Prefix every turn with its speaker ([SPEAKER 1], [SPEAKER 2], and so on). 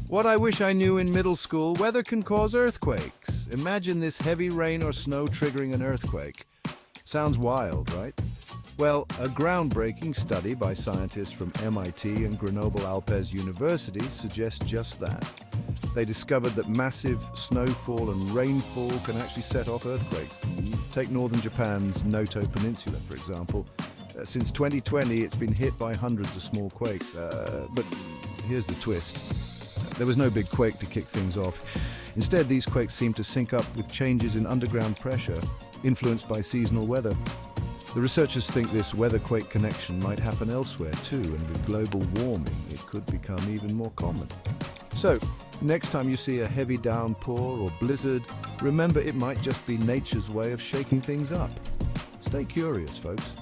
[SPEAKER 1] What I wish I knew in middle school, weather can cause earthquakes. Imagine this heavy rain or snow triggering an earthquake. Sounds wild, right? Well, a groundbreaking study by scientists from MIT and Grenoble Alpes University suggests just that. They discovered that massive snowfall and rainfall can actually set off earthquakes. Take northern Japan's Noto Peninsula, for example. Since 2020, it's been hit by hundreds of small quakes. But here's the twist. There was no big quake to kick things off. Instead, these quakes seem to sync up with changes in underground pressure, influenced by seasonal weather. The researchers think this weather-quake connection might happen elsewhere too, and with global warming, it could become even more common. So, next time you see a heavy downpour or blizzard, remember it might just be nature's way of shaking things up. Stay curious, folks.